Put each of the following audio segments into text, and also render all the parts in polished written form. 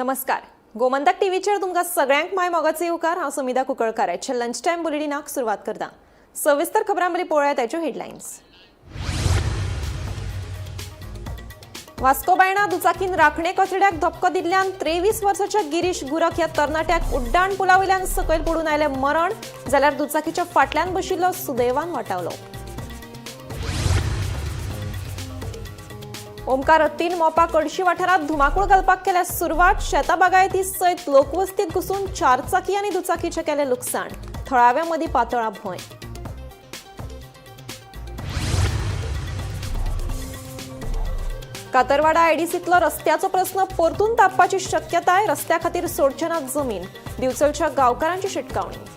नमस्कार. गोमंतक टीव्हीचेर तुमकां सगळ्यांक माय मोगाचे येवकार. हांव समिधा कुंकळकाराचे लंच टायम बुलेटिनाक सुरवात करता. सविस्तर खबरां मदीं पळोवया ताच्यो हेडलायन्स. वास्को बायणा दुचाकीन राखणे कचड्याक धपको दिल्ल्यान 23 वर्साच्या गिरीश गुरक ह्या तरणाट्याक उड्डाण पुलावयल्यान सकयल पडून आयले मरण, जाल्यार दुचाकीच्या फाटल्यान बशिल्लो सुदैवान वाटावलो. ओमकार हत्तीन मोपा कडशी वाठारात धुमाकूळ घालपाक केल्या सुरवात. शेता बागायती सयत लोकवस्तीत घुसून चारचाकी आनी दुचाकीचे केले लुकसाण. थळाव्या मदीं पातळा भंय. कातरवाडा आयडीसीतलो रस्त्याचो प्रस्न परतून तापपाची शक्यताय. रस्त्या खातीर सोडचे ना जमीन, दिवचलच्या गांवकारांची शिटकावणी.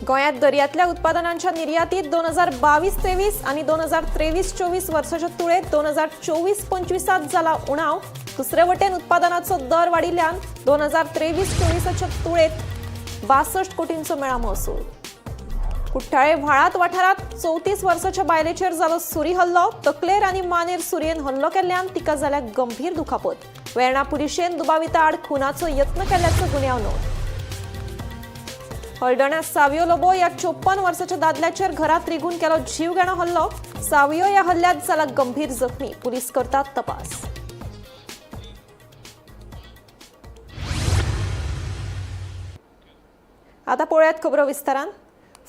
गोंयांत दर्यांतल्या उत्पादनांच्या निर्यातीत 2022-23 आनी 2023-24 वर्साच्या तुळेंत 2024-25 जाला उणाव. दुसरे वटेन उत्पादनाचो दर वाडिल्ल्यान 2023-24च्या तुळेंत 62 कोटींचो मेळा महसूल. कुट्टाळे व्हाळात वाठारात 34 वर्साच्या बायलेचेर जालो सुरी हल्लो. तकलेर आनी मानेर सुरयेन हल्लो केल्ल्यान तिका जाल्या गंभीर दुखापत. वेर्णा पुलिशेन दुबाविता आड खुनाचो यत्न केल्ल्याचो गुन्यांव नोंद. हळदण्या सावियो लोबो या 54 वर्साच्या दादल्याचेर घरात रिगून केलो जीवघेणो हल्लो. सावियो या हल्ल्यात जाला गंभीर जखमी. पुलीस करतात तपास. आता पळयात खबरो विस्तारान.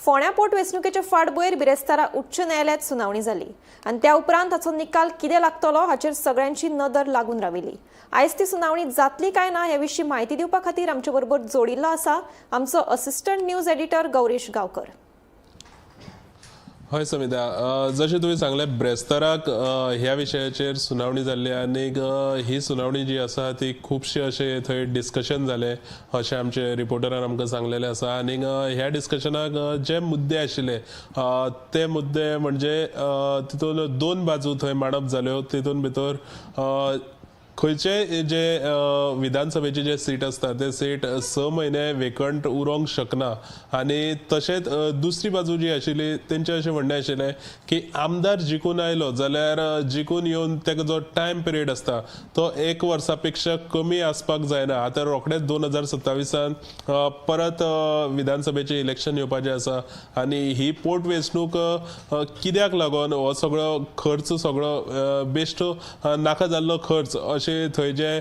फोंड्या पोटवेंचणुकेच्या फाटभुंयेर बिरेस्तारा उच्च न्यायालयात सुनावणी जाली आनी त्या उपरांत ताचो निकाल कितें लागतलो हाचेर सगळ्यांची नदर लागून राविल्ली. आयज ती सुनावणी जातली काय ना हे विशीं म्हायती दिवपा खातीर आमचे बरोबर जोडिल्लो आसा आमचो assistant news editor Gaurish Gaonkar. हय समिधा, जशें तुवें सांगलें ब्रेस्ताराक ह्या विशयाचेर सुनावणी जाल्ली आनी ही सुनावणी जी आसा ती खुबशे अशे थंय डिस्कशन जाले अशें आमचे रिपोर्टरान आमकां सांगलेलें आसा. आनी ह्या डिस्कशनाक जे मुद्दे आशिल्ले ते मुद्दे म्हणजे तितून दोन बाजू थंय मांडप जाल्यो. तितून भितर खंयचे जे विधानसभेचे जे सीट असता ते सीट 6 म्हयने वेकंट उरोंक शकना. आनी तशेंच दुसरी बाजू जी आशिल्ली तेंचें अशें म्हणणें आशिल्लें की आमदार जिखून आयलो जाल्यार जिखून येवन तेका जो टायम पिरियड आसता तो 1 वर्सा पेक्षा कमी आसपाक जायना. आतां रोखडेंच 2027 परत विधानसभेचें इलेक्शन येवपाचें आसा आनी ही पोटवेंचणूक कित्याक लागून हो सगळो खर्च सगळो बेश्टो नाका जाल्लो खर्च अशें थंय जे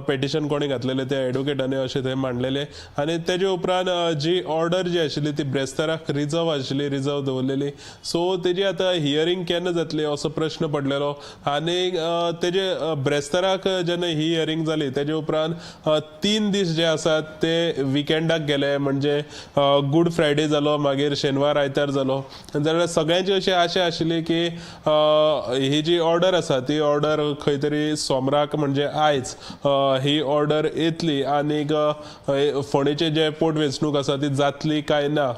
पेटिशन कोणी घातलेले ते एडवोकेटांनी अशें थंय मांडलेले. आनी तेजे उपरांत जी ऑर्डर जी आशिल्ली ती ब्रेस्ताराक रिजर्व आशिल्ली, रिजर्व दवरलेली. सो तेजी आतां हियरींग केन्ना जातली असो प्रश्न पडलेलो. आनी तेजे ब्रेस्ताराक जेन्ना ही हियरींग जाली तेजे उपरांत 3 दीस जे आसात ते विकेंडाक गेले. म्हणजे गूड फ्रायडे जालो, मागीर शेनवार आयतार जालो. जाल्यार सगळ्यांची अशी आशा आशिल्ली की ही जी ऑर्डर आसा ती ऑर्डर खंय तरी सोमराक म्हणजे आयज ही ऑर्डर येतली आनीक फोंडेचे जे पोटवेंचणूक आसा ती जातली काय ना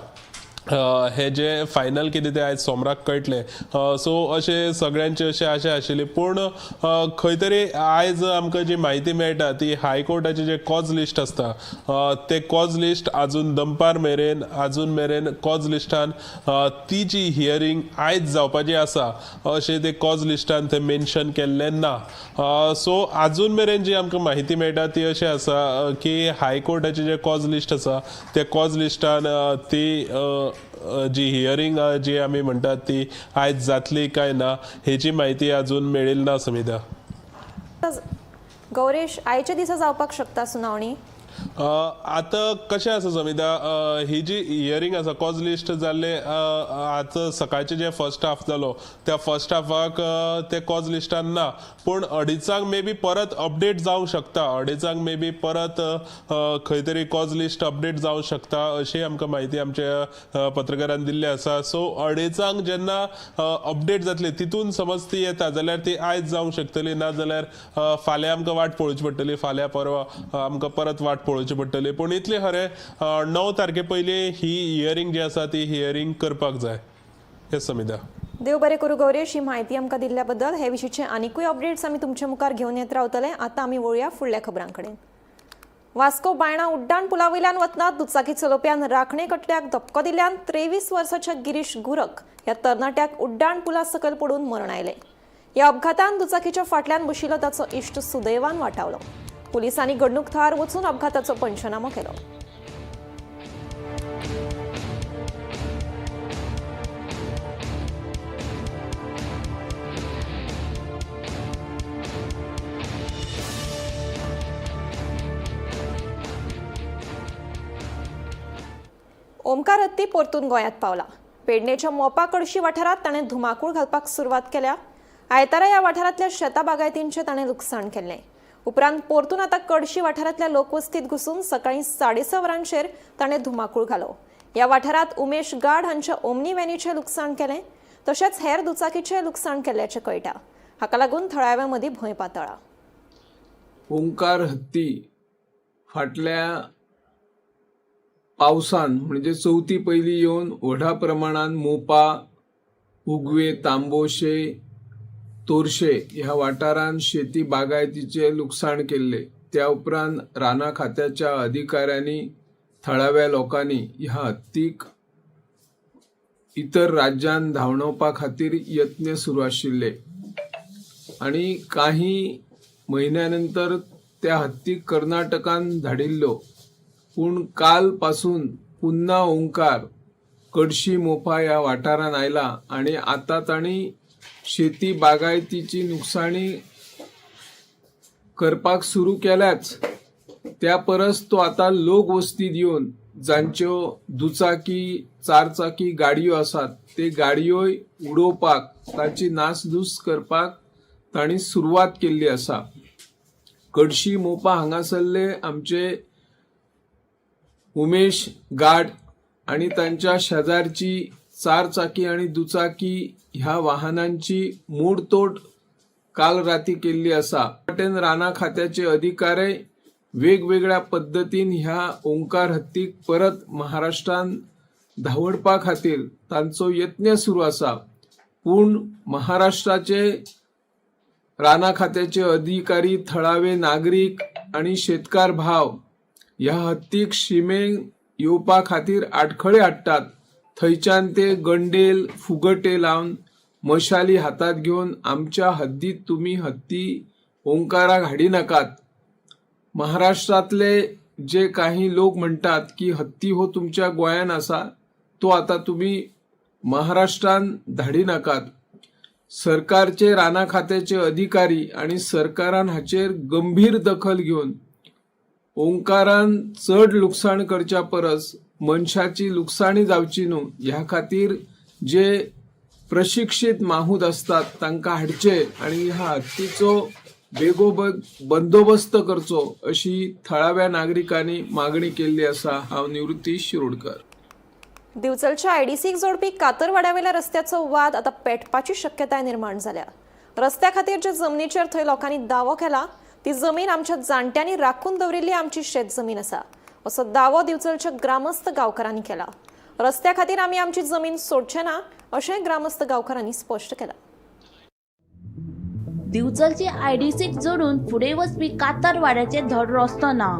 हे जे फायनल कितें ते आयज सोमराक कळटले. सो अशें सगळ्यांची अशी आशा आशिल्ली. पूण खंय तरी आयज आमकां जी म्हायती मेळटा ती हायकोर्टाचे जे कॉज लिस्ट आसता ते कॉज लिस्ट आजून दनपार मेरेन कॉज लिस्टान ती जी हियरींग आयज जावपाची आसा अशें ते कॉज लिस्टान थंय मेन्शन केल्लें ना. सो आजून मेरेन जी आमकां म्हायती मेळटा ती अशें आसा की हायकोर्टाचे जे कॉज लिस्ट आसा ते कॉज लिस्टान ती जी हियरींग जी आमी म्हणटात ती आयज जातली काय ना हेची म्हायती अजून मेळिल्ली ना. समिधा, गौरेश, आयच्या दिसा जावपाक शकता सुनावणी? आतां कशें आसा समिधा, ही जी हियरींग आसा कॉज लिस्ट जाल्ले आतां सकाळचे जे फर्स्ट हाफ जालो त्या फर्स्ट हाफाक ते कॉज लिस्टान ना. पूण 2:30 मे बी परत अपडेट जावंक शकता. 2:30 मे बी परत खंय तरी कॉज लिस्ट अपडेट जावंक शकता अशी आमकां म्हायती आमच्या पत्रकारान दिल्ली आसा. सो 2:30 जेन्ना अपडेट जातली तितून समज ती येता जाल्यार ती आयज जावंक शकतली, ना जाल्यार फाल्यां आमकां वाट पळोवची पडटली. फाल्यां परवा आमकां परत वाट पळोवची पडटली. पूण इतलें खरें 9 तारखे पयलीं ही हियरींग जी आसा ती हियरींग करपाक जाय. येस समिधा. देव बरें करूं गौरेश, ही म्हायती आमकां दिल्ल्या बद्दल. हे विशींचे आनीकूय अपडेट्स आमी तुमचे मुखार घेवन येत रावतले. आतां आमी वळुया फुडल्या खबरां कडेन. वास्को बायणा उड्डाण पुलावयल्यान वतना दुचाकी चलोवप्यान राखणे कटड्याक धपको दिल्ल्यान 23 वर्साच्या गिरीश गुरक ह्या तरणाट्याक उड्डाण पुला सकयल पडून मरण आयलें. ह्या अपघातान दुचाकीच्या फाटल्यान बशिल्लो ताचो इश्ट सुदैवान वाटावलो. पुलिसांनी घडणूक थळार वचून अपघाताचो पंचनामो केलो. ओमकार हत्ती परतून गोंयांत पावला. पेडणेच्या मोपा कडशी वाठारात ताणें धुमाकूळ घालपाक सुरवात केल्या. आयतारा ह्या वाठारांतल्या शेता बागायतींचें ताणें लुकसाण केल्लें. उपरांत परतून आतां कडशी वाठारांतल्या लोकवस्तीत घुसून सकाळीं 6:30 वरांचेर ताणें धुमाकूळ घालो. ह्या वाठारांत उमेश गाड हांच्या ओमनी व्हॅनीचें लुकसाण केलें. तशेंच हेर दुचाकीचें लुकसाण केल्ल्याचें कळटा. हाका लागून थळाव्यां मदीं भंय पातळ्ळा. ओंकार हत्ती फाटल्या पावसान म्हणजे चवथी पयली येवन व्हडा प्रमाणात मोपा, उगवे, तांबोशे, तोरशे ह्या वाठारांत शेती बागायतीचे लुकसाण केल्ले. त्या उपरांत राना खात्याच्या अधिकाऱ्यांनी थळाव्या लोकांनी ह्या हत्तीक इतर राज्यांत धांवणोवपा खातीर यत्न सुरू आशिल्ले आणि काही महिन्यानंतर त्या हत्तीक कर्नाटकान धाडिल्लो. पूण काल पासून पुन्हा ओंकार कडशी मोपा ह्या वाठारांत आयला आणि आता तांणी शेती बागायतीची नुकसाणी करपाक सुरू केल्याच. त्या परस तो आता लोक वस्तीत येवन जांच्यो दुचाकी, चारचाकी गाडयो आसात ते गाडयोय उडोवपाक, ताची नासधूस करपाक तांणी सुरवात केल्ली आसा. कडशी मोपा हांगासरले आमचे उमेश गाड आणि तांच्या शेजारची चारचाकी आणि दुचाकी ह्या वाहनांची मोडतोड काल राती केल्ली आसा. वाटेन राना खात्याचे अधिकारी वेगवेगळ्या पद्धतीन ह्या ओंकार हत्तीक परत महाराष्ट्रान धांवडपा खातीर तांचो यत्न सुरू आसा. पूण महाराष्ट्राचे राना खात्याचे अधिकारी, थळावे नागरिक आणि शेतकार भाव ह्या हत्तीक शिमेक येवपा खातीर आडखळे हाडटात. थंयच्यान ते गंडेल, फुगटे लावन मशाली हातात घेवन आमच्या हद्दीत तुम्ही हत्ती ओंकाराक हाडी नाकात. महाराष्ट्रातले जे काही लोक म्हणतात की हत्ती हो तुमच्या गोंयान आसा, तो आता तुम्ही महाराष्ट्रान धाडी नाकात. सरकारचे राना खात्याचे अधिकारी आणि सरकारान हाचेर गंभीर दखल घेवन ओंकारान चड लुकसाण करच्या परस मनशाची लुकसाणी जावची न्हू ह्या खातीर जे प्रशिक्षित माहूद असतात तांकां हाडचे आणि ह्या हत्तीचो बेगोबेग बंदोबस्त करचो अशी थळाव्या नागरिकांनी मागणी केल्ली आसा. हांव निवृत्ती शिरोडकर. दिवचलच्या आयडीसीक जोडपी कातरवाड्यावेल्या रस्त्याचो वाद आता पेटपाची शक्यताय निर्माण जाल्या. रस्त्या खातीर जे जमनीचेर थंय लोकांनी दावो केला ती जमीन आमच्या जाणट्यांनी राखून दवरिल्ली आमची शेत जमीन आसा असो दावो दिवचलच्या ग्रामस्थ गांवकारांनी केला. रस्त्या खातीर आमी आमची जमीन सोडचे ना अशें ग्रामस्थ गांवकारांनी स्पश्ट केला. दिवचलची आयडीसीक जोडून फुडें वचपी कातर वाड्याचे धड रस्तो ना.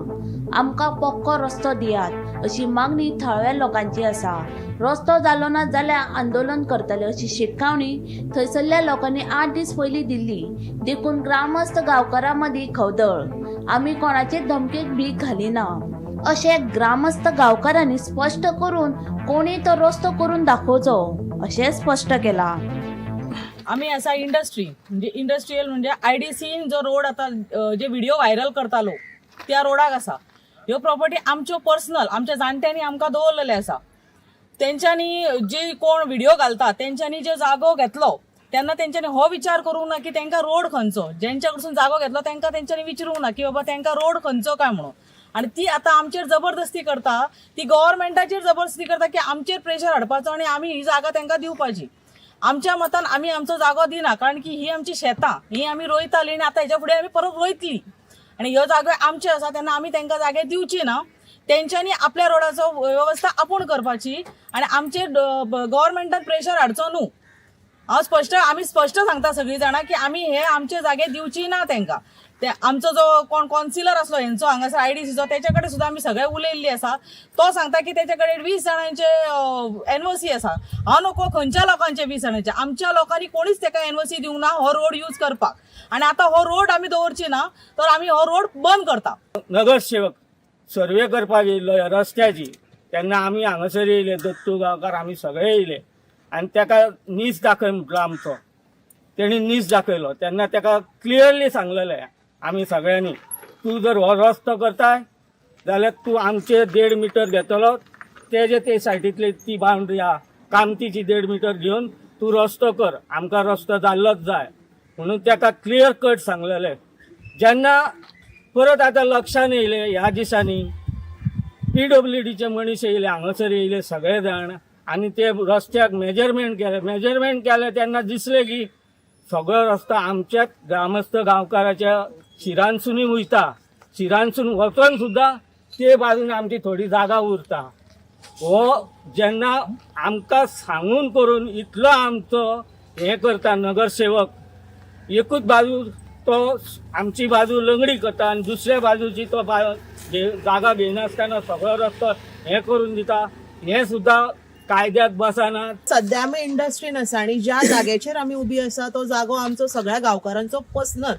आमकां पक्को रस्तो दियात अशी मागणी थळाव्या लोकांची आसा. रस्तो जालो ना जाल्यार आंदोलन करतले अशी शिटकावणी थंयसरल्या लोकांनी 8 दीस पयलीं दिल्ली. देखून ग्रामस्थ गांवकारां मदीं खवदळ. आमी कोणाचे धमकेक भीक घालिना अशें ग्रामस्थ गांवकारांनी स्पश्ट करून कोणी तो रस्तो करून दाखोवचो अशें स्पश्ट केला. आम्ही असा इंडस्ट्रियल म्हणजे आयडीसीन जो रोड आता जे व्हिडिओ व्हायरल करतालो त्या रोडाक आसा. ह्यो प्रॉपर्टी आमच्यो पर्सनल आमच्या जाणट्यांनी आमकां दवरलेले आसा. तेंच्यांनी जे कोण व्हिडिओ घालता तेंच्यांनी जो जागो घेतलो तेन्ना तेंच्यांनी हो विचार करूंक ना की तांकां रोड खंयचो. जेंच्या कडसून जागो घेतलो तांकां तेंच्यांनी विचारूंक ना की बाबा तांकां रोड खंयचो काय म्हणून. आणि ती आता आमचेर जबरदस्ती करता. ती गव्हर्नमेंटाचेर जबरदस्ती करता की आमचेर प्रेशर हाडपाचो आणि आमी ही जागा तांकां दिवपाची. आमच्या मतान आमी आमचो जागो दिना, कारण की ही आमची शेतां ही आमी रोयताली आणि आता हेच्या फुडें आमी परत रोयतली आणि ह्यो जागो आमचे आसा तेन्ना आमी तांकां जागे दिवची ना. तेंच्यांनी आपल्या रोडाचो व्यवस्था आपूण करपाची आणि आमचेर गव्हर्नमेंटान प्रेशर हाडचो न्हू. आमी स्पश्ट सांगता सगळीं जाणां की आमी हे आमचे जागे दिवची ना तांकां. ते आमचो जो कोण कॉन्सिलर असलो हेंचो हांगासर IDCचो त्याचे कडेन सुद्दां आमी सगळे उलयल्ली आसा. तो सांगता की त्याचे कडेन 20 जाणांचे NOC आसा. हांव नको खंयच्या लोकांचे 20 जाणांचे, आमच्या लोकांनी कोणीच ताका NOC दिवंक ना हो रोड यूज करपाक. आणि आता हो रोड आमी दवरची ना तर आमी हो रोड बंद करता. नगरसेवक सर्वे करपाक येयल्लो ह्या रस्त्याची तेन्ना आमी हांगासर येयले, दत्तू गांवकार आमी सगळे येयले आनी ताका नीस दाखय म्हटलो आमचो. तेणी नीस दाखयलो तेन्ना ताका क्लियरली सांगलेलें आमी सगळ्यांनी, तूं जर हो रस्तो करताय जाल्यार तूं आमचे 1.5 मीटर घेतलो, ते सायडीतली ती बाउंड्री आहा कामतीची 1.5 मीटर घेवन तूं रस्तो कर, आमकां रस्तो जाल्लोच जाय म्हणून ताका क्लियर कट सांगलेलें. जेन्ना परत आतां लक्षान येयलें ह्या दिसांनी PWDचे मनीस येयले हांगासर येयले सगळे जाण आनी ते रस्त्याक मेजरमेंट केले तेन्ना दिसलें की सगळो रस्तो आमच्याच ग्रामस्थ गांवकाराच्या शिरानसून वयता. शिरानसून वचोन सुद्दां ते बाजून आमची थोडी जागा उरता. हो जेन्ना आमकां सांगून करून इतलो आमचो हे करता नगरसेवक, एकूच बाजू तो आमची बाजू लंगडी करता आनी दुसऱ्या बाजूची तो जागा घेयनासतना सगळो रस्तो हे करून दिता, हे सुद्दां कायद्यात बसना. सध्या आमी इंडस्ट्रीन आसा आणि ज्या जाग्याचेर आमी उबी आसा तो जागो आमचो सगळ्या गांवकारांचो पर्सनल.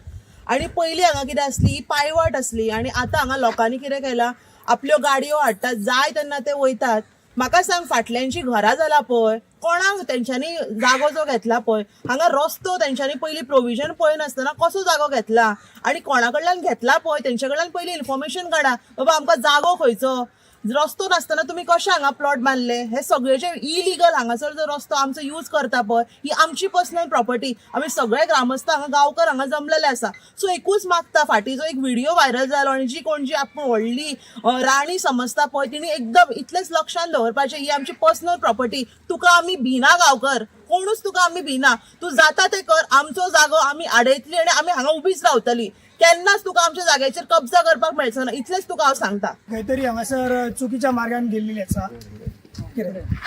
आणि पयलीं हांगा कितें आसली पायवाट आसली आनी आतां हांगा लोकांनी कितें केलां आपल्यो गाडयो हाडटात जाय तेन्ना ते वयतात. म्हाका सांग फाटल्यांची घरां जाला पळय कोणाक तेंच्यांनी जागो जो घेतला पळय हांगा रस्तो तेंच्यांनी पयलीं प्रोविजन पळयनासतना कसो जागो घेतला आनी कोणा कडल्यान घेतला पळय तेंच्या कडल्यान पयलीं इन्फॉर्मेशन काडा बाबा आमकां जागो खंयचो. रस्तो नासतना तुम्ही कशे हांगा प्लॉट बांदले. हे सगळे जे इलिगल हांगासर जो रस्तो आमचो यूज करता पळय ही आमची पर्सनल प्रॉपर्टी. आमी सगळे ग्रामस्थ हांगा गांवकार हांगा जमलेले आसा. सो एकूच मागता फाटीचो एक व्हिडिओ व्हायरल जालो आनी जी कोण जी आपण व्हडली राणी समजता पळय तिणी एकदम इतलेच लक्षान दवरपाचें ही आमची पर्सनल प्रॉपर्टी. तुका आमी भिना गांवकार, कोणूच तुका आमी भिना. तूं जाता ते कर, आमचो जागो आमी आडयतली आनी आमी हांगा उबीच रावतली. केन्नाच तुका आमच्या जाग्याचेर कब्जा करपाक मेळचो ना इतलेच तुका हांव सांगता. काहीतरी हांगासर चुकीच्या मार्गान गेल्लेली आसा.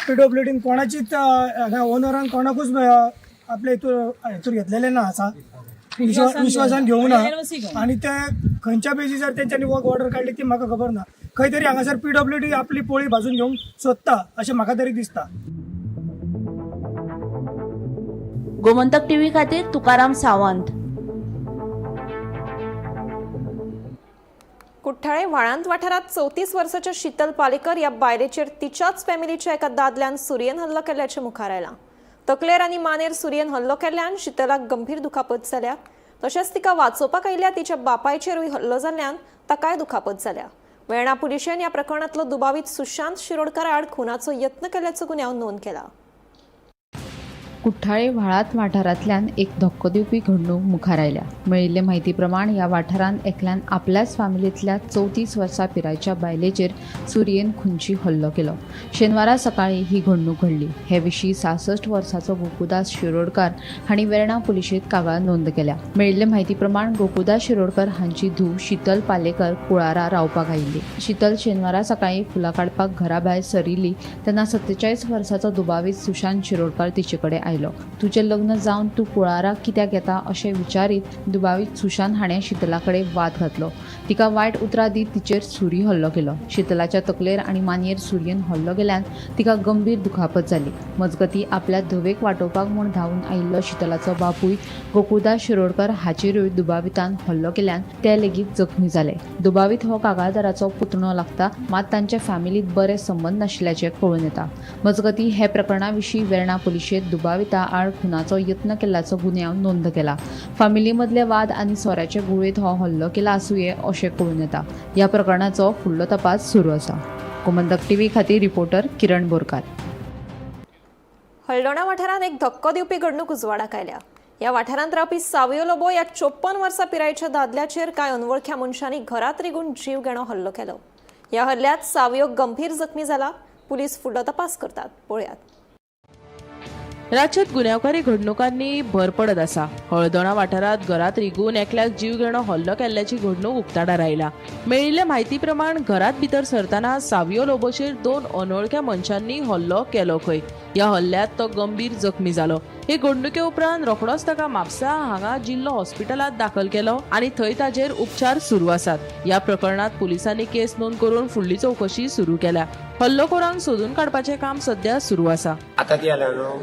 PWDन कोणाचीच ओनरान कोणाकूच आपले हितूर घेतलेले ना आसा, विश्वासान घेवंक ना. आणि ते खंयच्या बेजीसर तेंच्यांनी वर्क ऑर्डर काडली ती म्हाका खबर ना. खंय तरी हांगासर PWD आपली पोळी भाजून घेवंक सोदता अशें म्हाका तरी दिसता. गोमंतक TV खातीर तुकाराम सावंत. कुठ्ठाळे वाळांत वाठारात 34 वर्साच्या शीतल पालेकर या बायलेचेर तिच्याच फॅमिलीच्या एका दादल्यान सुरयेन हल्लो केल्ल्याचे मुखार आयला. तकलेर आनी मानेर सुरयेन हल्लो केल्ल्यान शीतलाक गंभीर दुखापत जाल्या. तशेंच तिका वाचोवपाक आयिल्ल्या तिच्या बापायचेरूय हल्लो जाल्ल्यान ताकाय दुखापत जाल्या. वेर्णा पुलिशेन ह्या प्रकरणातलो दुबावीत सुशांत शिरोडकार आड खुनाचो यत्न केल्ल्याचो गुन्यांव नोंद केला. कुठ्ठाळे व्हाळात वाठारांतल्यान एक धक्को दिवपी घडणूक मुखार आयल्या. मेळिल्ले म्हायती प्रमाण ह्या वाठारांत एकल्यान आपल्याच फॅमिलींतल्या 34 वर्सां पिरायेच्या बायलेचेर सुरयेन खुंची हल्लो केलो. शेनवारा सकाळी ही घडणूक घडली. हे विशीं 66 वर्साचो गोकुदास शिरोडकार हांणी वेर्णा पुलिशेंत कागाळ नोंद केल्या. मेळिल्ले म्हायती प्रमाण गोकुदास शिरोडकार हांची धूव शीतल पालेकर कुळारा रावपाक आयिल्ली. शीतल शेनवारा सकाळी फुलां काडपाक घरा भायर सरिल्ली तेन्ना 47 वर्साचो दुबावीत सुशांत शिरोडकार तिचे कडेन आयलो. तुजें लग्न जावन तूं कुळारा कित्याक येता अशें विचारीत दुबावीत सुशांत हाणें शीतला कडेन वाद घातलो. तिका वायट उतरां दीत तिचेर सुरी हल्लो केलो. शीतलाच्या तकलेर आनी मानयेर सुरयेन हल्लो केल्यान तिका गंभीर दुखापत जाली. मजगतीं आपल्या धवेक वाटोवपाक म्हूण धांवून आयिल्लो शीतलाचो बापूय गोकुदास शिरोडकार हाचेरूय दुबावितान हल्लो केल्यान ते लेगीत जखमी जाले. दुबावीत हो कागाळदाराचो पुतणो लागता, मात तांचे फॅमिलीत बरे संबंद नाशिल्ल्याचें कळून येता. मजगतीं हे प्रकरणा विशीं वेर्णा पुलिशेंत दुबाविता आड खुनाचो यत्न केल्ल्याचो गुन्यांव नोंद केला. फॅमिली मदले वाद आनी सोऱ्याचे गुळेत हो हल्लो केला आसूये अशें कळून येता. ह्या प्रकरणाचो फुडलो तपास सुरू आसा. गोमंतक TV खातीर रिपोर्टर किरण बोरकार. हळदोणा वाठारांत एक धक्को दिवपी घडणूक उजवाडाक आयल्या. ह्या वाठारांत रावपी सावयो लोबो या 54 वर्सां पिरायेच्या दादल्याचेर कांय अनवळख्या मनशांनी घरांत रिगून जीव घेणो हल्लो केलो. ह्या हल्ल्यांत सावयो गंभीर जखमी जाला. पुलीस फुडलो तपास करतात. पळयात. राज्यात गुन्यांवकारी घडणुकांनी भर पडत आसा. हळदोणा वाठारात घरात रिगून एकल्याक जीव घेणो हल्लो केल्ल्याची घडणूक उक्ताडार आयला. मेळिल्ल्या म्हायती प्रमाण घरात भितर सरतना सावियो लोबोचेर 2 अनवळख्या मनशांनी हल्लो केलो खंय. ह्या हल्ल्यात तो गंभीर जखमी जालो. हे घडणुके उपरांत रोखडोच ताका म्हापसा हांगा जिल्लो हॉस्पिटलात दाखल केलो आनी थंय ताजेर उपचार सुरू आसात. ह्या प्रकरणात पुलिसांनी केस नोंद करून फुडली चौकशी सुरू केल्या. हल्लोखोरांक सोदून काडपाचें काम सध्या सुरू आसा. आता ती आल्या न्हू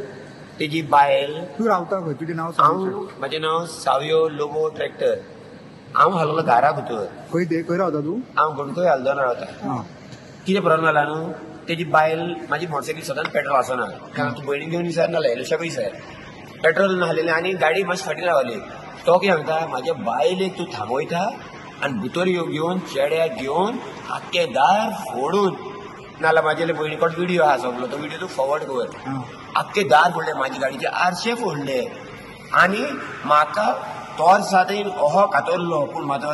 तेजी बायल तू रावता खंय तुजें नांव हांव म्हजें नांव सावियो लोबो ट्रॅक्टर. हांव हाललो घरा भितर. खंय रावता तू? हांव गणपती हलदोना रावता. कितें प्रॉब्लेम जाला न्हू तेजी बायल म्हाजी मोटरसायकल सदांच पेट्रोल आसना कारण तूं भयणी घेवन विचार नासलें इलेक्शनाक विचार पेट्रोल नासलेलें आनी गाडी मातशी फाटीं रावली. तो कितें सांगता म्हाज्या बायलेक तूं थांबयता आनी भितर घेवन चेड्याक घेवन आख्खें दार फोडून नाल्यार म्हाजे भयणी कडेन व्हिडिओ आहा सगळो तो व्हिडिओ तूं फॉरवर्ड कर. आख्खे दार फोडले म्हाजी गाडीचे आरशे फोडले आनी म्हाका तोर अहो खातरलो पूण म्हाजो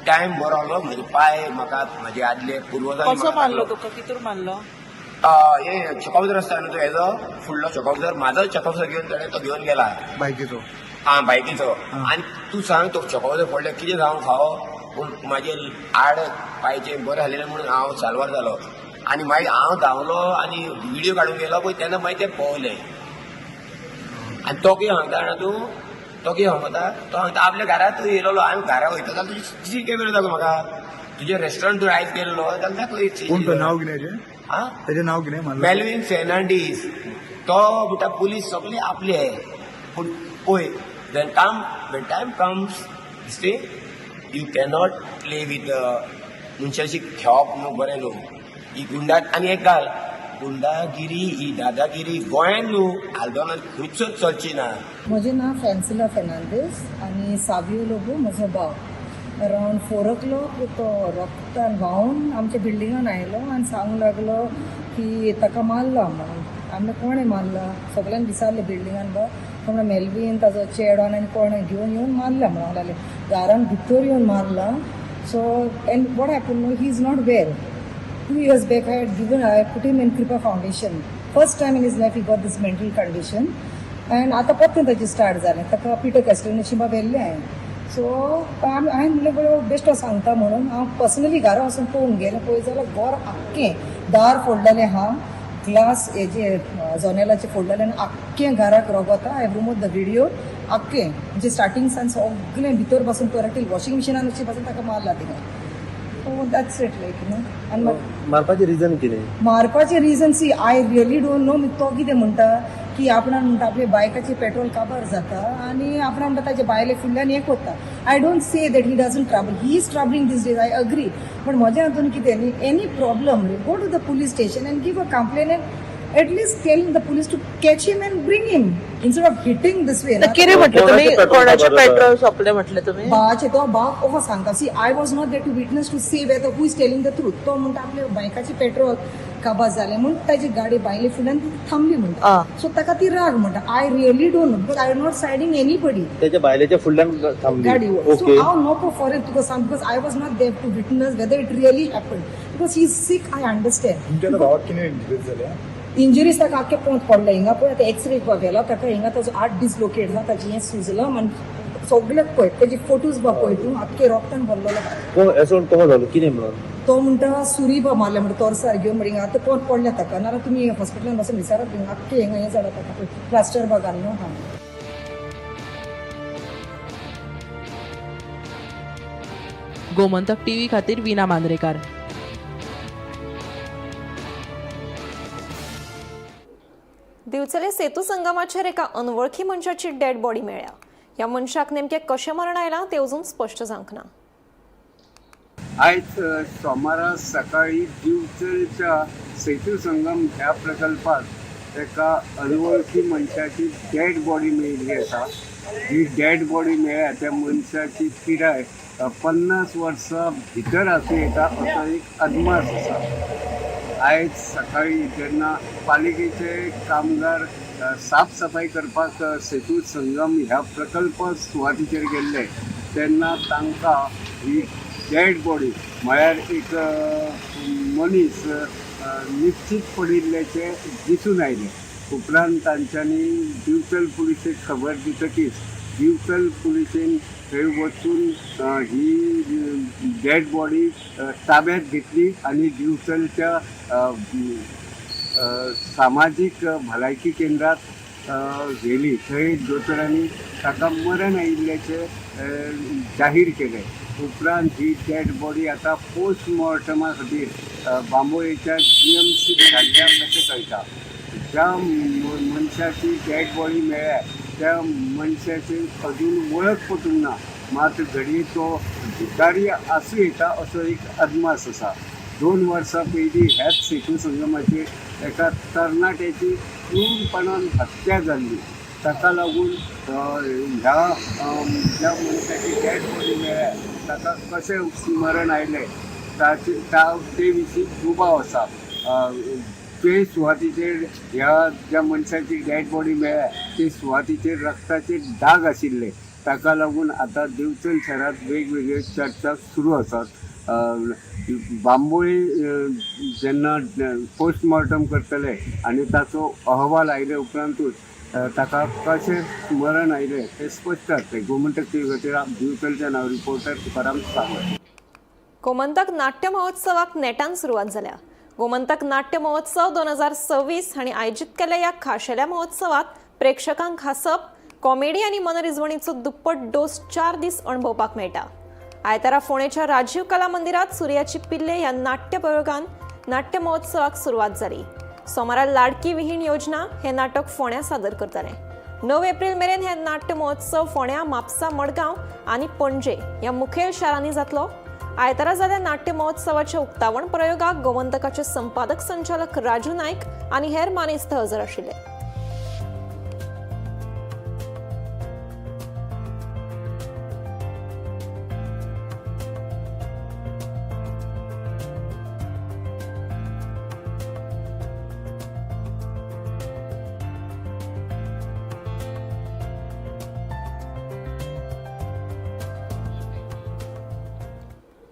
टायम बरो आसलो. म्हजे पाय म्हाका म्हाजे आदले पुर्वजांनी कसो मारलो तुका कितूर मारलो? हे चॉकअप आसता न्हू तो हेजो फुडलो चॉकअप म्हाजो चॉकअप घेवन ताणें तो घेवन गेला बायकीचो. बायकीचो. आनी तूं सांग तो चॉकअप फोडले कितें जावं खावो पूण म्हाजे आड पांयचे बरें जालेले म्हणून हांव साल्वार जालो. आनी मागीर हांव धांवलो आनी व्हिडिओ काडून गेलो पळय तेन्ना मागीर ते पळयले. आनी तो कितें सांगता जाणा तूं तो कितें सांगता तो सांगता आपल्या घरांत येयलो हांवें घरा वयता जाल्यार तुजी सी कॅमेरा दाखय म्हाका. तुजे रेस्टॉरंट तूं आयज गेल्लो जाल्यार दाखय. कोण तो नांव कितें तेजें नांव कितें? मेल्विन फेर्नांडीस. तो बेटा पुलीस सगळे आपले पूण पळय Wien time comes you cannot play with मनशाची खेळप न्हू बरें न्हू. ही गुंडा आनी एक गाल गुंडागिरी ही दादागिरी गोंयांत न्हू आल्दोनांत खंयचोच चलची ना. म्हजें नांव फ्रांसिला फेर्नांडीस आनी सावियो लोबो म्हजो भाव. अरावंड 4 o'clock तो रक्तान व्हांवून आमच्या बिल्डिंगान आयलो आनी सांगूंक लागलो की ताका मारलो म्हणून. आमकां कोणें मारला सगळ्यांनी विचारले बिल्डिंगान कोण मेल्वीन ताजो चेडो आनी कोणें घेवन येवन मारला म्हणूंक लागले. घरान भितर येवन मारला. So and what happen no he is not well. 2 years back I put him in Kripa Foundation. First time in his life he got this mental condition. And आता परतून ताची स्टार्ट जालें. ताका पिटर कॅस्टलनशिपा व्हेल्लें हांवें. सो हांवें म्हणलें बरो बेश्टो सांगता म्हणून हांव पर्सनली घरा वचून पळोवंक गेलें. पळय जाल्यार घर आख्खें दार फोडलेलें आहा ग्लास हेजे जनेलाचे फोडलेले आनी आख्खें घराक रगता. आय रिमूव द व्हिडिओ आख्खें म्हणजे स्टार्टींग सान सगळें भितर बसून पळय वॉशिंग मिशिनान अशी बसून ताका मारला तिका. Oh, that's it, like, you know. And मारपाचें रिजन कितें? मारपाचें reason see I really don't know. तो कितें म्हणटा की आपणान म्हणटा आपले बायकाचे पेट्रोल काबार जाता आनी आपणान म्हणटा ताजे बायले फुडल्यान हें करता. I don't say that he doesn't travel. He is travelling these days. I agree. पण म्हज्या हातून कितें न्ही any problem go to the police station and give a complaint and at least telling the police to catch him and bring him instead of hitting this way. कितें म्हटलें तुमी कोणाचे petrol सोंपलें म्हटलें तुमी? बाचे तो भाव ओहो सांगता. See I was not there to witness to see whether who is telling the truth. तो म्हणटा आपले बायकाचे पेट्रोल काबार जालें म्हणून ताजी गाडी बायले फुड्यान थांबली म्हणटा. सो ताका ती राग म्हणटा. I really don't know because I am not siding anybody. तेच्या बायलेच्या फुडल्यान थांबली गाडी. सो हांव नको फॉर इट तुका सांग because I was not there to witness whether it really happen because he is sick. I understand. तुमच्या भावाक कितें इंजुरीज जाल्या? इंजुरीज ताका आख्खे पोंत पडले. हिंगा पळय आतां एक्सरे गेलो ताका हिंगा ताजो 8 डिसलोकेट जाता. ताजें हें सुजलं आनी सगळे पळय तेजे फोटोज पळय तूं आख्खे रोगतान भरलेलो. एसोन कहो जालो कितें म्हणून? तो म्हणटा सुरी मारले म्हणटा तोरसार घेवन म्हणून आतां पोंत पडले ताका. नाल्यार तुमी हॉस्पिटलान वचून विचारत आख्खे हिंगा हें जालां ताका प्लास्टर घालून न्हू. हां गोमंतक टीव्ही खातीर विना मांद्रेकार. दिवचले सेतू संगमाचेर एका अनवळखी मनशाची डेड बॉडी मेळ्ळ्या. ह्या मनशाक नेमकें कशें मरण आयलां तें अजून स्पश्ट जावंक ना. आयज सोमारा सकाळी दिवचलच्या सेतू संगम ह्या प्रकल्पात एका अनवळखी मनशाची डेड बॉडी मेळिल्ली आसा. ही डेड बॉडी मेळ्ळ्या त्या मनशाची पिराय 50 वर्सां भितर आसूं येता असो एक अदमास आसा. आयज सकाळी जेन्ना पालिकेचे कामगार साफ सफाई करपाक सेतू संगम ह्या प्रकल्प सुवातीचेर गेल्ले तेन्ना तांकां ही डेड बॉडी म्हळ्यार एक मनीस निश्चित पडिल्ल्याचे दिसून आयले. उपरांत तांच्यांनी दिवचल पुलिसेक खबर दितकीच दिवचल पुलिसेन थंय वचून ही डेड बॉडी ताब्यात घेतली आणि दिवचलच्या सामाजिक भलायकी केंद्रात गेली. थंय दोतोरांनी ताका मरण आयिल्ल्याचे जाहीर केले. उपरांत ही डेड बॉडी आता पोस्टमॉर्टमा खातीर बांबोळेच्या GMC धाडल्या अशें कळटा. ज्या मनशाची डेड बॉडी मेळ्ळ्या त्या मनशाची अजून वळख पटूंक ना, मात घडये तो भिकारी आसूं येता असो एक अदमास आसा. 2 वर्सां पयलीं ह्याच सेतू संगमाचेर एका तरणाट्याची क्रूरपणान हत्या जाल्ली. ताका लागून ह्या ज्या मनशाची डेड बॉडी मेळ्ळ्या ताका कशें मरण आयलें ते विशीं दुबाव आसा. ते सुवातीचेर ह्या ज्या मनशाची डेड बॉडी मेळ्ळ्या ते सुवातीचेर रक्ताचे डाग आशिल्ले. ताका लागून आतां दिवचल शारांत वेगवेगळे चर्चा सुरू आसात. बांबोळी जेन्ना पोस्टमॉर्टम करतले आनी ताचो अहवाल आयले उपरांतूच ताका कशें मरण आयलें तें स्पश्ट जातलें. गोमंतक टीव्ही खातीर दिवचलच्या नांव रिपोर्टर तुकाराम सावंत. गोमंतक नाट्य महोत्सवाक नेटान सुरवात जाल्या. गोमंतक नाट्य महोत्सव 2026 हांणी आयोजीत केल्या ह्या खाशेल्या महोत्सवात प्रेक्षकांक हांसप, कॉमेडी आनी मनरिजवणेचो दुप्पट डोस 4 दीस अणभवपाक मेळटा. आयतारा फोंडेच्या राजीव कला मंदिरात सूर्याची पिल्ले ह्या नाट्य प्रयोगान नाट्य महोत्सवाक सुरवात जाली. सोमारा लाडकी विहीण योजना हे नाटक फोंड्या सादर करतले. 9 एप्रिल मेरेन हे नाट्य महोत्सव फोंड्या, म्हापसा, मडगांव आनी पणजे ह्या मुखेल शारांनी जातलो. आयतारा जाल्ल्या नाट्य महोत्सवाच्या उक्तावण प्रयोगाक गोमंतकाचे संपादक संचालक राजू नायक आनी हेर मानेस्त हजर आशिल्ले.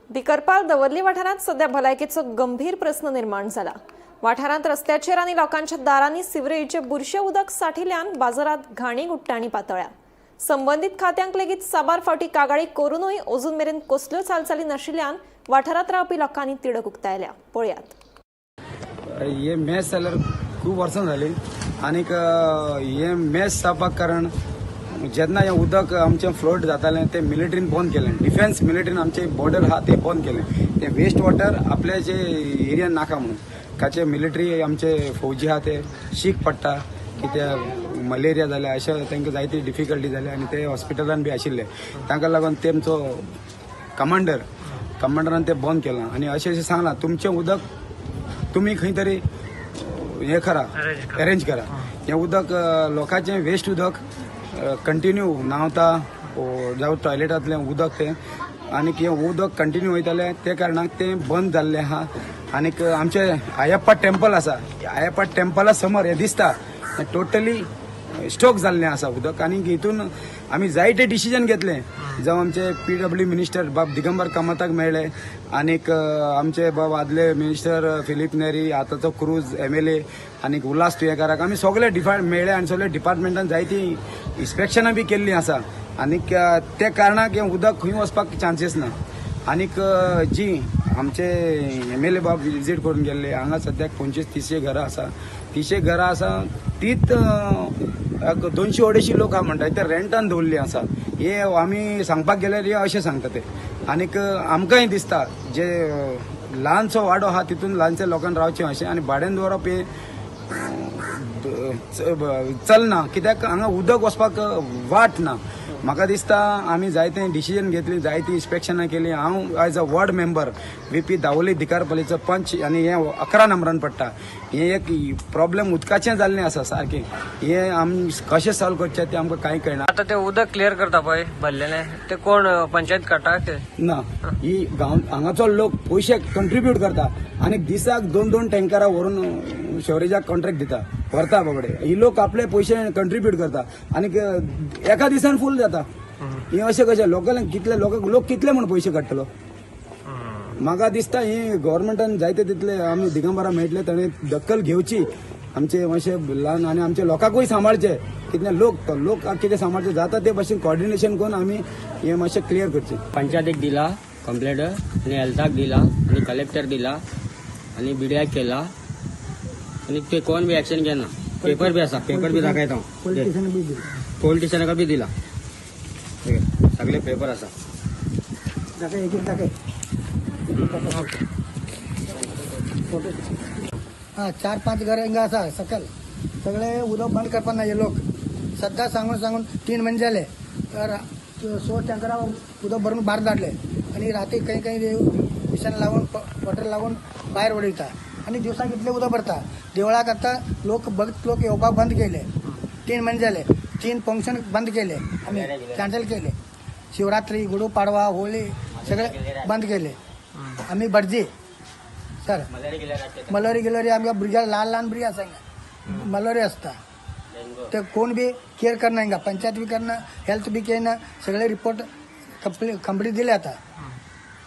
दिकरपाल दवर्ली वाठारांत सध्या भलायकेचो गंभीर प्रस्न निर्माण जाला. वाठारांत रस्त्याचेर आनी लोकांच्या दारांनी सिवरेजीचे बुरशें उदक सांठिल्ल्यान बाजारांत घाणी गुट्टाणी पातळ्या. संबंदीत खात्यांक लेगीत साबार फावटी कागाळी करूनय अजून मेरेन कसल्योच हालचाली नाशिल्ल्यान वाठारांत रावपी लोकांनी तिडक उक्तायल्या. पळयात. हे मॅच जाल्यार खूब वर्सां जालीं आनीक हे मॅच जावपाक कारण जेन्ना हें उदक आमचें फ्लोट जातालें तें मिलिटरीन बंद केलें. डिफेन्स मिलिटरीन आमचें बॉर्डर आहा तें बंद केलें. तें वेस्ट वॉटर आपल्या जे एरियान नाका म्हणून काचे मिलिटरी आमचे फौजी आहा ते शीक पडटा की ते मलेरिया जाल्या अशें तांकां जायती डिफिकल्टी जाल्या आनी ते हॉस्पिटलान बी आशिल्ले. ताका लागून तेंचो कमांडरान तें बंद केलां आनी अशें सांगलां तुमचें उदक तुमी खंय तरी हें करा, अरेंज करा. हें उदक लोकांचें वेस्ट उदक कंटिन्यू न्हांवता जावं टॉयलेटांतलें उदक तें आनीक हें उदक कंटिन्यू वयतालें ते कारणाक तें बंद जाल्लें आहा. आनीक आमचें आयप्पा टेम्पल आसा, आयप्पा टेम्पला समोर हें दिसता टोटली स्टॉक जाल्लें आसा उदक. आनीक हितून आमी जायते डिसिजन घेतले जावं आमचे PW मिनिस्टर बाब दिगंबर कामताक मेळ्ळे आनीक आमचे बाब आदले मिनिस्टर फिलीप नेरी, आतांचो क्रूज MLA आनीक उल्हास तुयेकाराक आमी सगळे मेळ्ळे आनी सगळे डिपार्टमेंटान जायती इन्स्पेक्शनां बी केल्लीं आसा. आनीक ते कारणाक हें उदक खंय वचपाक चान्सीस ना. आनीक जी आमचे MLA बाब विजीट करून गेल्ले हांगा सद्याक 25-30 घरां आसा. 30 घरां आसा तीच 200-250 लोक आहा म्हणटा ते रेंटान दवरल्लीं आसा. हे आमी सांगपाक गेल्यार हे अशें सांगता ते. आनीक आमकांय दिसता जे ल्हानसो वाडो आहा तितून ल्हानशे लोकांक रावचें अशें आनी भाड्यान दवरप हे चलना कित्याक हांगा उदक वचपाक वाट ना. म्हाका दिसता आमी जायते डिसिजन घेतली, जायती इन्स्पेक्शनां केली. हांव as a ward member VP Davoli दिकारपल्लीचो पंच आनी हें 11 नंबरान पडटा. हें एक प्रॉब्लेम उदकाचें जाल्लें आसा सारकें. हें आमी कशें सॉल्व करचें तें आमकां कांय कळना. आतां तें उदक क्लियर करता पळय भरलेलें तें कोण पंचायत काडटा ना. ही हांगाचो लोक पयशे कंट्रिब्यूट करता आनी दिसाक 2-2 टँकरां व्हरून शोरेजाक कॉन्ट्रॅक्ट दिता व्हरता बाबडे. ही लोक आपले पयशे कंट्रिब्यूट करता आनीक एका दिसान फूल जाता. हे अशें कशें लोक कितले म्हण पयशे काडटलो. म्हाका दिसता ही गव्हर्मेंटान जायते तितले आमी दिगंबरा मेळटले ताणें दखल घेवची आमचे मातशे ल्हान आनी आमचे लोकांकूय सांबाळचे कितले लोक कितें सांबाळचे जाता ते भाशेन कॉर्डिनेशन करून आमी हे मातशें क्लियर करचें. पंचायतीक दिला कंप्लेंट आणि हेल्थाक दिला आणि कलेक्टर दिला आणि बिडियाक केला आणि ते कोण बी ऍक्शन घेना. पेपर बी आसा, पेपर बी दाखयता पोलीस स्टेशन बी दिलें. पोलीस स्टेशनाक बी दिला. सगळे पेपर आसा. दाखय एक दाखय. हां 4-5 घर हिंगा आसा सकल सगळे उदक बंद करपाक ना हे लोक सद्दां सांगून 3 महिने जाले तर 100 टँकरा उदक भरून भायर धाडले आणि राती काही मिशन लावून वॉटर लावून भायर उडयता आणि दिवसाक इतले उदक भरता. देवळाक आतां लोक भक्त लोक येवपाक बंद केले. 3 महिने जाले. 3 फंक्शन बंद केले आम्ही कॅन्सल केले. शिवरात्री गुडू पाडवा होळी सगळे बंद केले आम्ही. भटजी सर मलेरी गिलेरी आमच्या भुरग्यां ल्हान भुरगीं आसा हिंगा मलेरी आसता ते कोण बी केअर करना हिंगा. पंचायत बी करना, हेल्थ बी केना. सगळे रिपोर्ट कंप्लीट दिले आता.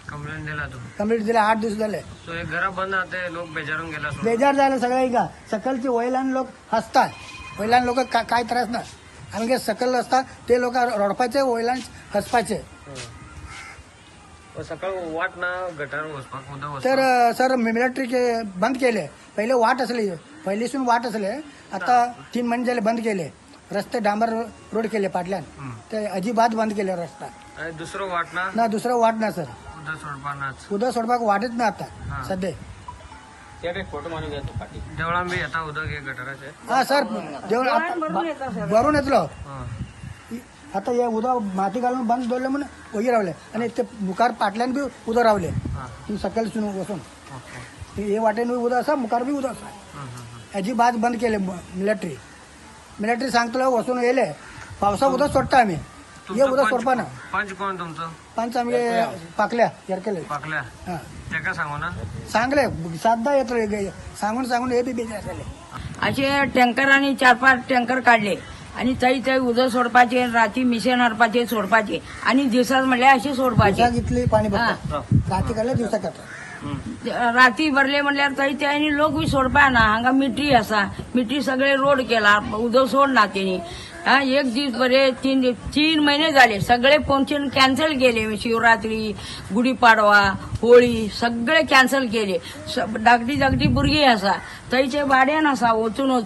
कंप्लेंट दिला तू. कंप्लीट दिले 8 दिवस झाले. सो एक घरा बंद आते लोक बेजारून गेला. बेजार झाले सगळे हिंगा. सकलचे वयल्यान लोक हसतात. वयल्यान लोक काय त्रास ना. आमगे सकल असतात ते लोक रडपाचे वयल्यान हसपाचे. सकाळ वाट ना गटार वचपाक उदक तर सर मिलिटरी बंद केले. पहिले वाट असले पहिलीसून वाट असले आता 3 महिने झाले बंद केले. रस्ते डांबर रोड केले पाटल्यान ते अजिबात बंद केले रस्ता. आणि दुसरं वाट ना दुसरं वाट ना सर. उदक सोडपानाच उदक सोडपाक वाटच ना आता सध्या. फोटो मारून घेतो पाठी देवळान बी येता उदक हे गटाराचे. हा सर जेवण भरून येतलो. आता हे उदक माती घालून बंद दवरले म्हणून वही रावले आणि ते मुखार पाटल्यान बी उदक रावले. सकल सुन वचून हे वाटेन बी उदक असा मुखार बी उदक असा. अजिबात बंद केले मिलिटरी सांगतलो वचून येले. पावसा उदक सोडटा आम्ही. हे उदक सोडपा ना. पंच कोण तुमचं? पंच आमगे पाकल्या येरकेले. पाकल्या हां तेका सांगू ना. सांगले साधा येतो सांगून हे बी बेजार झाले. असे टँकरांनी 4-5 टँकर काढले आणि थंय उदक सोडपाचे, राती मिशन हाडपाचे सोडपाचे आणि दिवसात म्हणल्यार असे सोडपाचे. इतले पाणी राती काढले दिवसा काढतात. राती भरले म्हणल्यार थंय ते आनी लोक बी सोडपा ना. हांगा मिट्री आसा. मिट्री सगळे रोड केला उदक सोडना तेणी. एक दीस बरे 3 महिने झाले सगळे फंक्शन कॅन्सल केले. शिवरात्री, गुढीपाडवा, होळी सगळे कॅन्सल केले. धाकटी भुरगीं आसा थंयचे भाड्यान आसा वचून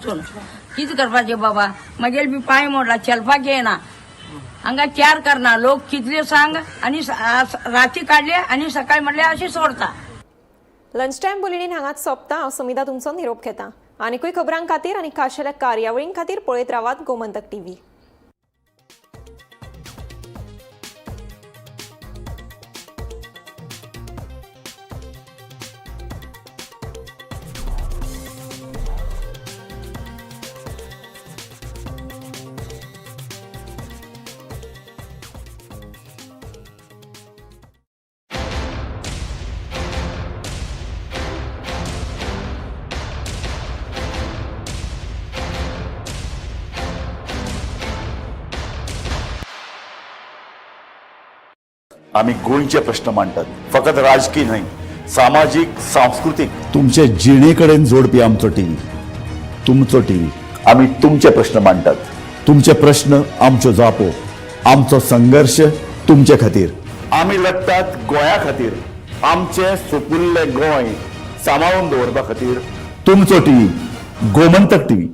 कितें करपाचे बाबा. म्हजे बी पांय मोडला चलपाक येना. हांगा केअर करना लोक कितले सांग आणि राती काढले आणि सकाळी म्हणले अशें सोडता. लंच टायम बुलेटिन हांगाच सोंपता. हांव समिता तुमचो निरोप घेता. आनीकूय खबरां खातीर आनी खाशेल्या कार्यावळीं खातीर पळयत रावात गोमंतक टीव्ही. आम्ही गोंयचे प्रश्न मांडटात. फकत राजकीय न्हय, सामाजिक सांस्कृतिक तुमचे जिणेकडेन जोडपी आमचो टीव्ही. तुमचो टीव्ही. आम्ही तुमचे प्रश्न मांडटात. तुमचे प्रश्न आमच्यो जापो. आमचो संघर्ष तुमचे खातीर. आम्ही लढटात गोंया खातीर. आमचे सोपुल्ले गोंय सांबाळून दवरपा खातीर. तुमचो टीव्ही गोमंतक टीव्ही.